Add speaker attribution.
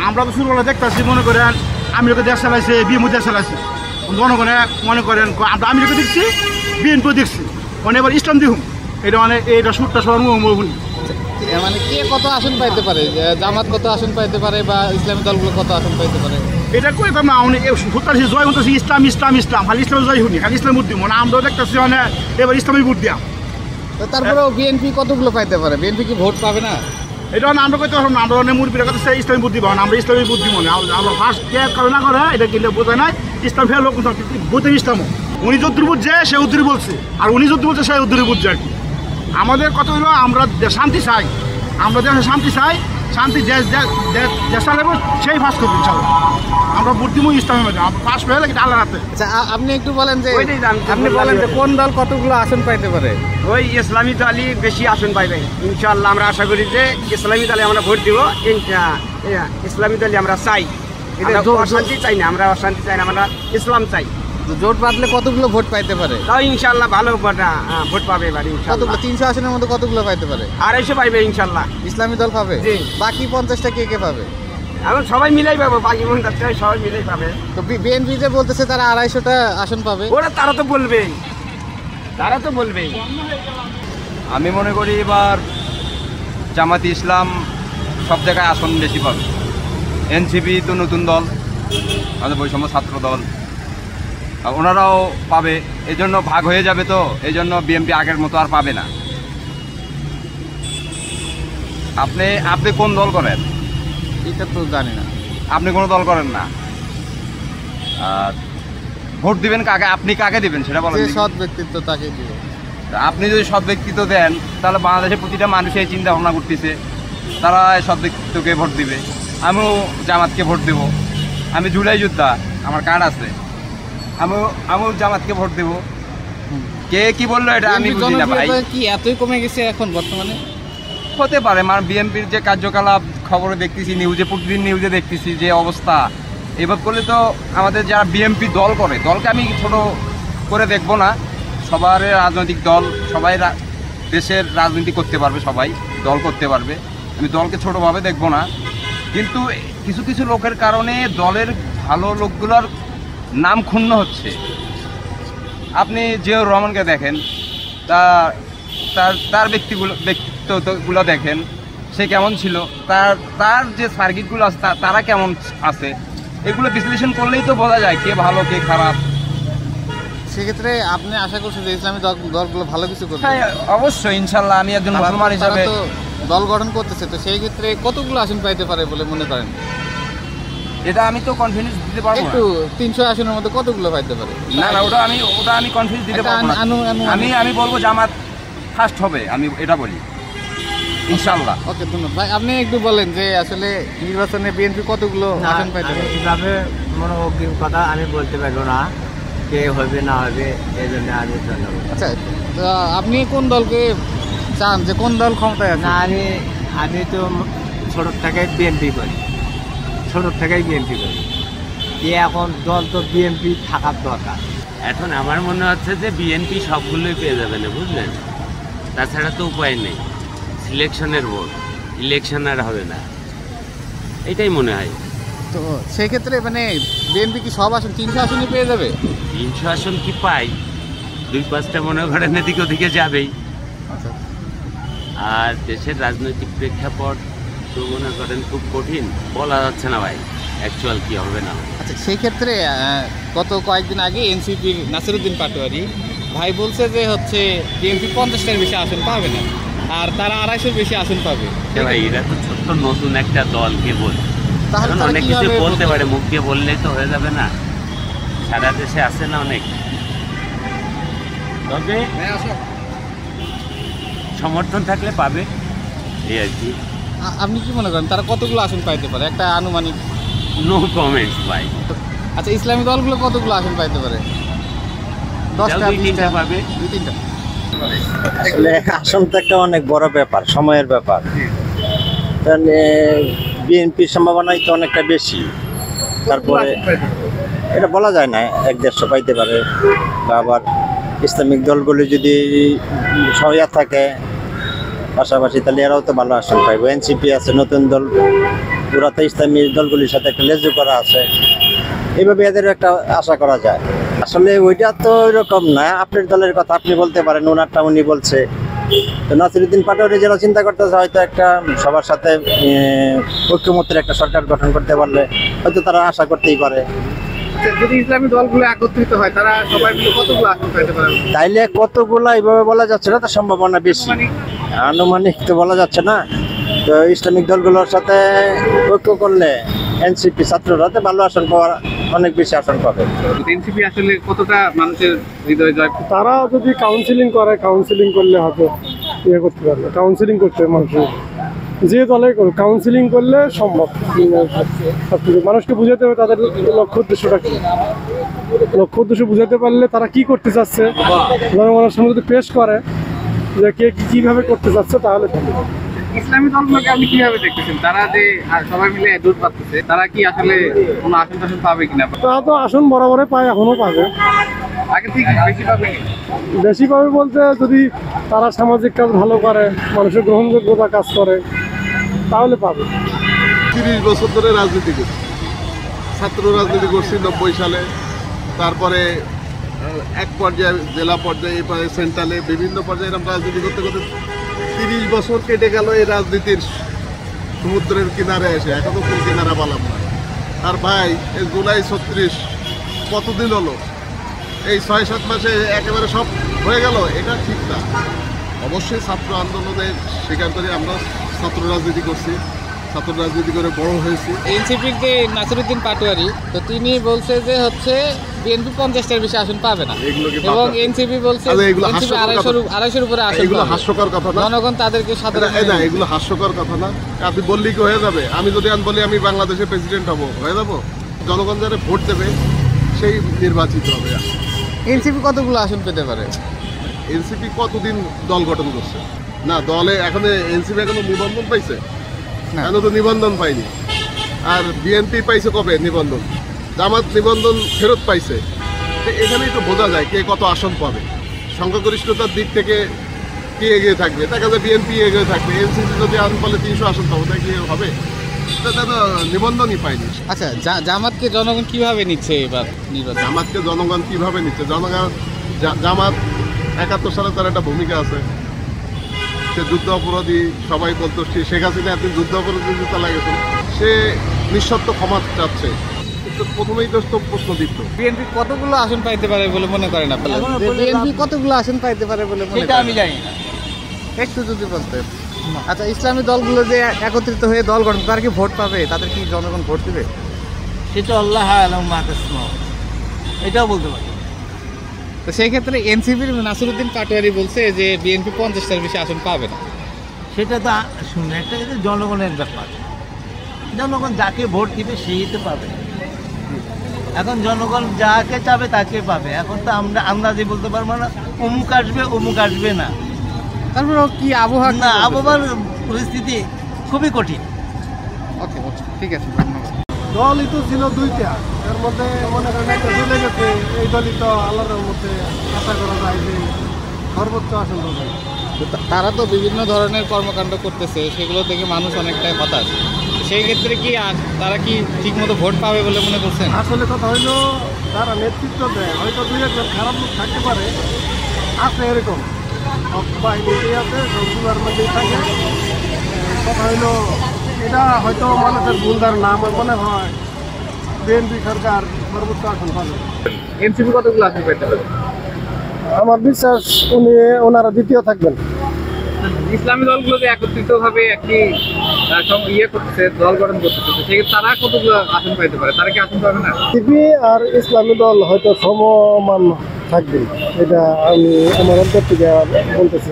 Speaker 1: আমরা তো শুরুবেলা দেখতেছি মনে করেন আমেরিকা দেশ চালাইছে বিএমপি দেশ চালাইছে জনগণে মনে করেন আমরা আমেরিকা দেখছি বিএনপিও দেখছি মানে এবার ইসলাম দেখুন এটা মানে এইটা সুরটা সবার মুহুনি
Speaker 2: মানে কে কত আসন পাইতে পারে, জামাত কত আসন পাইতে পারে বা ইসলামী দলগুলো কত আসন পাইতে পারে?
Speaker 1: এটা কই না অনেক সত্তর জয় হতেছি ইসলাম ইসলাম ইসলাম খালি ইসলাম জয় শুনি খালি ইসলাম বুদ্ধি মানে আমরাও দেখতেছি মানে এবার ইসলামী বুদ্ধি।
Speaker 2: তারপরেও বিএনপি কতগুলো পাইতে পারে? বিএনপি কি ভোট পাবে না?
Speaker 1: এটা আমরা কইতে পারবো না, আমরা মুরব্বীরা কাছে ইসলামী বুদ্ধি পাবো না, আমরা ইসলামী বুদ্ধি মনে আমরা ফার্স্ট কে করে না করে এটা কিন্তু বোঝায় নাই ইসলাম ফের লোক বুদ্ধি ইসলামও উনি যদ্দূর বুঝছে সে উদ্দূরই বলছে আর উনি যদ্দূর বলছে সে উদ্দূরই বুঝছে আর কি। আমাদের কথা হলো আমরা শান্তি চাই, আমরা দেশে শান্তি চাই, শান্তি দেশা লাগবে সেই ফাঁস করবো ইনশাল্লাহ। আমরা বুদ্ধিময় ইসলামের মধ্যে পাশ হয়ে গেলে আল্লাহ রাতে।
Speaker 2: আচ্ছা আপনি একটু বলেন যে আপনি বলেন যে কোন দল কতগুলো আসন পাইতে পারে?
Speaker 3: ওই ইসলামী দলই বেশি আসন পাইবে ইনশাআল্লাহ। আমরা আশা করি যে ইসলামী দলে আমরা ভোট দিব, ইসলামী দলে আমরা চাই, অশান্তি চাই না, আমরা অশান্তি চাই না, আমরা ইসলাম চাই।
Speaker 2: জোট বাঁধলে কতগুলো ভোট পাইতে পারে?
Speaker 3: তাও ইনশাআল্লাহ ভালো ভোট পাবে এবার ইনশাআল্লাহ।
Speaker 2: 300 আসনের মধ্যে কতগুলো পাইতে পারে?
Speaker 3: 250 পাইবে ইনশাআল্লাহ।
Speaker 2: ইসলামী দল পাবে? বাকি 50টা কে কে পাবে?
Speaker 3: এখন সবাই মিলাই পাবে, বাকি 50টা সবাই মিলাই পাবে।
Speaker 2: তো বিএনপি যে বলতেছে তারা 250টা আসন পাবে,
Speaker 3: ওরা তারা তো বলবেই, তারা তো বলবেই।
Speaker 4: আমি মনে করি এবার জামাতে ইসলাম সব জায়গায় আসন বেশি পাবে। এনসিপি তো নতুন দল, আমাদের বৈষম্য ছাত্র দল, ওনারাও পাবে, এই জন্য ভাগ হয়ে যাবে, তো এই জন্য বিএনপি আগের মতো আর পাবে না। আপনি কোন দল করেন?
Speaker 2: এটা তো জানি না।
Speaker 4: আপনি কোনো দল করেন না, আর ভোট দিবেন কাকে? আপনি কাকে দিবেন সেটা বলেন।
Speaker 2: সৎ ব্যক্তিত্ব তাকে দিবে।
Speaker 4: আপনি যদি সৎ ব্যক্তিত্ব দেন তাহলে বাংলাদেশের প্রতিটা মানুষ এই চিন্তা ভাবনা করতেছে, তারা সৎ ব্যক্তিত্বকে ভোট দিবে। আমিও জামাতকে ভোট দেব, আমি জুলাই যোদ্ধা, আমার কার্ড আছে, আমিও জামাতকে ভোট দেব। কে কি বললো এটা আমি বুঝি না ভাই।
Speaker 2: কি এতই কমে গেছে এখন বর্তমানে?
Speaker 4: হতে পারে, মানে বিএনপির যে কার্যকলাপ খবরে দেখতেছি, নিউজে প্রতিদিন নিউজে দেখতেছি যে অবস্থা, এবার করলে তো আমাদের যারা বিএনপি দল করে, দলকে আমি ছোট করে দেখবো না, সবার রাজনৈতিক দল, সবাই দেশের রাজনীতি করতে পারবে, সবাই দল করতে পারবে, আমি দলকে ছোটোভাবে দেখবো না। কিন্তু কিছু কিছু লোকের কারণে দলের ভালো লোকগুলোর নাম ক্ষুণ্ণ হচ্ছে। আপনি জিয়াউর রহমানকে দেখেন, তার ব্যক্তিত্বগুলো দেখেন, সে কেমন ছিল, তার যে সার্কিটগুলো আছে তারা কেমন আছে, এগুলো বিশ্লেষণ করলেই তো বোঝা যায় কে ভালো কে খারাপ।
Speaker 2: সেক্ষেত্রে আপনি আশা করছেন যে ইসলামী দলগুলো ভালো কিছু করবে?
Speaker 4: হ্যাঁ অবশ্যই, ইনশাল্লাহ। আমি একজন মুসলমান হিসাবে
Speaker 2: দল গঠন করতেছে, তো সেই ক্ষেত্রে কতগুলো আসন পাইতে পারে বলে মনে করেন?
Speaker 4: এটা আমি তো কনফিডেন্স দিতে পারবো না।
Speaker 2: 300 আসনের মধ্যে কতগুলো পাইতে পারে?
Speaker 4: না ওটা আমি কনফিডেন্স দিতে পারবো না। আমি বলবো জামাত ফার্স্ট হবে, আমি এটা বলি ইনশাআল্লাহ।
Speaker 2: ওকে, ধন্যবাদ ভাই। আপনি একটু বলেন যে আসলে নির্বাচনে বিএনপি কতগুলো আসন পাইতে পারে?
Speaker 5: এভাবে মনে অগ্রিম কথা আমি বলতে পারবো না, কে হবে না হবে, এই জন্য আমি জানাবো।
Speaker 2: আচ্ছা, তো আপনি কোন দলকে চান, যে কোন দল ক্ষমতায় আছে?
Speaker 5: না, আমি তো ছোট থেকেই বিএনপি করি, ছোট থেকেই বিএনপি করি। এখন দল তো বিএনপি থাকার দরকার।
Speaker 6: এখন আমার মনে হচ্ছে যে বিএনপি সবগুলোই পেয়ে যাবে না, বুঝলেন? তাছাড়া তো উপায় নেই, সিলেকশনের ভোট, ইলেকশন আর হবে না, এটাই মনে হয়।
Speaker 2: তো সেক্ষেত্রে মানে বিএনপি কি সব আসন 300 আসনই পেয়ে যাবে?
Speaker 6: 300 আসন কি পাই? 2-5টা মনে করেন এদিকে ওদিকে যাবেই।
Speaker 2: আচ্ছা,
Speaker 6: আর দেশের রাজনৈতিক প্রেক্ষাপট তো মনে করেন খুব কঠিন, বলা যাচ্ছে না ভাই অ্যাকচুয়াল কি হবে না।
Speaker 2: আচ্ছা, সেই ক্ষেত্রে গত কয়েকদিন আগে এনসিপির নাসিরউদ্দিন পাটোয়ারি ভাই বলছে যে হচ্ছে বিএনপি 50টার বেশি আসন পাবে না, আর তারা 250-এর বেশি আসন পাবে।
Speaker 6: ভাই এরা তো ছোট্ট নতুন একটা দল, কে বলছে?
Speaker 2: তাহলে
Speaker 6: অনেক কিছু বলতে পারে, মুখ দিয়ে বললেই তো হয়ে যাবে না। সারা দেশে আছে না অনেক, তবে সমর্থন থাকলে পাবে, এই আর কি।
Speaker 2: আপনি কি মনে করেন তারা কতগুলো আসন পাইতে পারে, একটা আনুমানিক?
Speaker 6: নো কমেন্টস ভাই।
Speaker 2: আচ্ছা, ইসলামী দলগুলো কতগুলো আসন পাইতে পারে? 10টা
Speaker 6: 2-3টা পাবে।
Speaker 2: 2-3টা।
Speaker 7: আসলে আসন তো একটা অনেক বড় ব্যাপার, সময়ের ব্যাপার। তাহলে বিএনপির সম্ভাবনাই তো অনেকটা বেশি। তারপরে এটা বলা যায় না 1-150 পাইতে পারে, বা আবার ইসলামিক দলগুলি যদি সহায় থাকে পাশাপাশি, তাহলে এরাও তো ভালো আসন পাইব। এনসিপি আছে, নতুন দল, ওরা তো ইসলামী দলগুলির সাথে একটা লেজু করা আছে, এইভাবে এদের একটা আশা করা যায়। আসলে ওইটা তো ওইরকম না, আপনার দলের কথা আপনি বলতে পারেন, ওনারটা উনি বলছে। তো নাসিরুদ্দিন পাটোয়ারি যারা চিন্তা করতেছে হয়তো একটা সবার সাথে ঐক্যমত্যের একটা সরকার গঠন করতে পারলে হয়তো তারা আশা করতেই পারে।
Speaker 2: যদি ইসলামী দলগুলো একত্রিত হয় তারা সবাই মিলে কতগুলো আসন পেতে পারে?
Speaker 7: তাইলে কতগুলো এইভাবে বলা যাচ্ছে না, তো সম্ভাবনা বেশি, আনুমানিক তো বলা যাচ্ছে না। তো ইসলামিক দলগুলোর সাথে ঐক্য করলে এনসিপি ছাত্ররা তো ভালো আসন পাওয়ার অনেক বেশি আসন পাবে।
Speaker 2: এনসিপি আসলে কতটা মানুষের হৃদয়ে জয়?
Speaker 8: তারা যদি কাউন্সিলিং করে, কাউন্সিলিং করলে হয়তো ইয়ে করতে পারবে, কাউন্সিলিং করতে হবে মানুষের, যে দলে করুক কাউন্সিলিং করলে সম্ভব। মানুষকে বুঝাতে হবে তাদের লক্ষ্য উদ্দেশ্যটা কি, লক্ষ্য উদ্দেশ্য বুঝাতে পারলে তারা কি করতে চাচ্ছে জনগণের সামনে যদি পেশ করে যে কে কিভাবে করতে চাচ্ছে তাহলে
Speaker 2: ইসলামী দলগুলোকে আপনি কিভাবে দেখতেছেন? তারা যে সবাই মিলে জোট পাচ্ছে, তারা কি আসলে কোনো আসন টাসন পাবে কিনা?
Speaker 8: তারা তো আসন বরাবরে পায়, এখনো পাবে,
Speaker 2: আগে থেকে বেশি পাবে।
Speaker 8: বেশি পাবে বলতে যদি তারা সামাজিক কাজ ভালো করে, মানুষের গ্রহণযোগ্যতা কাজ করে তাহলে পাবে।
Speaker 9: 30 বছর ধরে রাজনীতি করছি, ছাত্র রাজনীতি করছি 90 সালে, তারপরে এক পর্যায়ে জেলা পর্যায়ে, এরপরে সেন্ট্রালে, বিভিন্ন পর্যায়ে এরকম রাজনীতি করতে করতে 30 বছর কেটে গেল এই রাজনীতির সমুদ্রের কিনারে এসে, এখনো কোন কিনারা পালাম না। আর ভাই এই জুলাই 36 কতদিন হলো, এই 6-7 মাসে একেবারে সব হয়ে গেল, এটা ঠিক না। অবশ্যই ছাত্র আন্দোলনে স্বীকার করি, আমরা ছাত্র রাজনীতি করছি, ছাত্র রাজনীতি করে বড় হয়েছি।
Speaker 2: এনসিপির যে নাসিরুদ্দিন পাটোয়ারি, তো তিনি বলছে যে হচ্ছে বিএনপি 50টার বেশি আসন পাবে না, এবং এনসিপি বলছে 250-250-এর উপরে আসন।
Speaker 9: এগুলো হাস্যকর কথা না,
Speaker 2: জনগণ তাদেরকে সাধারণ
Speaker 9: না, এগুলো হাস্যকর কথা না। আপনি বললি কি হয়ে যাবে? আমি যদি বলি আমি বাংলাদেশের প্রেসিডেন্ট হব, হয়ে যাবো? জনগণ যারা ভোট দেবে সেই নির্বাচিত হবে।
Speaker 2: এনসিপি কতগুলো আসন পেতে পারে?
Speaker 9: এনসিপি কতদিন দল গঠন করছে না, দলে এখন এনসিপি এখনো নিবন্ধন পাইছে? এখনো তো নিবন্ধন পাইনি। আর বিএনপি পাইছে কবে নিবন্ধন? জামাত নিবন্ধন ফেরত পাইছে। এখানেই তো বোঝা যায় কে কত আসন পাবে। সংখ্যাগরিষ্ঠতার দিক থেকে কে এগিয়ে থাকবে, দেখা যায় বিএনপি এগিয়ে থাকবে। এনসিপি যদি আসন পালে 300 আসন পাবো, তাই কি হবে? নিবন্ধনই পাইনি।
Speaker 2: আচ্ছা, জামাতকে জনগণ কিভাবে নিচ্ছে এবার নির্বাচন?
Speaker 9: জামাতকে জনগণ কিভাবে নিচ্ছে? জনগণ জামাত 71 সালে তার একটা ভূমিকা আছে, সে যুদ্ধ অপরাধী, সবাই বলতো শেখ হাসিনা এত যুদ্ধ অপরাধী চালা গেছে, সে নিঃশর্ত ক্ষমা চাচ্ছে। কিন্তু প্রথমেই তো প্রশ্ন দিত
Speaker 2: বিএনপি কতগুলো আসন পাইতে পারে বলে মনে করেন আপনারা? বিএনপি কতগুলো আসন পাইতে পারে বলে মনে করেন?
Speaker 5: আমি জানি না,
Speaker 2: একটু যদি বলতেন। আচ্ছা, ইসলামী দলগুলো যে একত্রিত হয়ে দল গঠন, তারা কি ভোট পাবে? তাদের কি জনগণ ভোট দেবে?
Speaker 5: সেটা আল্লাহ আলম মাহতাসম, এটাও বলতে পারি।
Speaker 2: তো সেই ক্ষেত্রে এনসিপির নাসিরুদ্দিন পাটোয়ারি বলছে যে বিএনপি 50টার বেশি আসন পাবে না।
Speaker 5: সেটা তো শুনে একটা কিন্তু জনগণের ব্যাপার, জনগণ যাকে ভোট দিবে সেই তো পাবে। এখন জনগণ যাকে চাবে তাকে পাবে। এখন তো আমরা যে বলতে পারবো না অমুক আসবে না।
Speaker 2: তারপর কি আবহাওয়া?
Speaker 5: না, আবহাওয়ার পরিস্থিতি খুবই কঠিন।
Speaker 2: ওকে, ঠিক আছে, ধন্যবাদ।
Speaker 8: দলই তো ছিল দুইটা, এর মধ্যে মনে করেন একটা চলে গেছে, এই দলই তো আল্লাহর মধ্যে আশা করা যায় যে সর্বোচ্চ আসন পাবে।
Speaker 2: তারা তো বিভিন্ন ধরনের কর্মকাণ্ড করতেছে, সেগুলো থেকে মানুষ অনেকটাই হতাশ। সেই ক্ষেত্রে কি তারা কি ঠিকমতো ভোট পাবে বলে মনে করছেন?
Speaker 8: আসলে কথা হইলো যারা নেতৃত্ব দেয় হয়তো 2-1 খারাপ লোক থাকতে পারে, আছে এরকম বাহিনীতেই আছে, সবগুলোর মধ্যেই থাকে। কথা হইলো এটা হয়তো মানুষের ভুলদার নাম মনে হয় বিএনপি সরকার সর্বোচ্চ আসন পাবে।
Speaker 2: এনসিপি কতগুলো আসন পেতে পারে?
Speaker 8: আমার বিশ্বাস ওনারা দ্বিতীয় থাকবেন।
Speaker 2: ইসলামী দলগুলো যে একত্রিত ভাবে একটি করতেছে, দল গঠন করতেছে, সেক্ষেত্রে তারা কতগুলো আসন পাইতে পারে? তারা কি আসন পাবে না?
Speaker 8: টিপি আর ইসলামী দল হয়তো সমমান থাকবে, এটা আমি আমার অন্তর থেকে বলতেছি।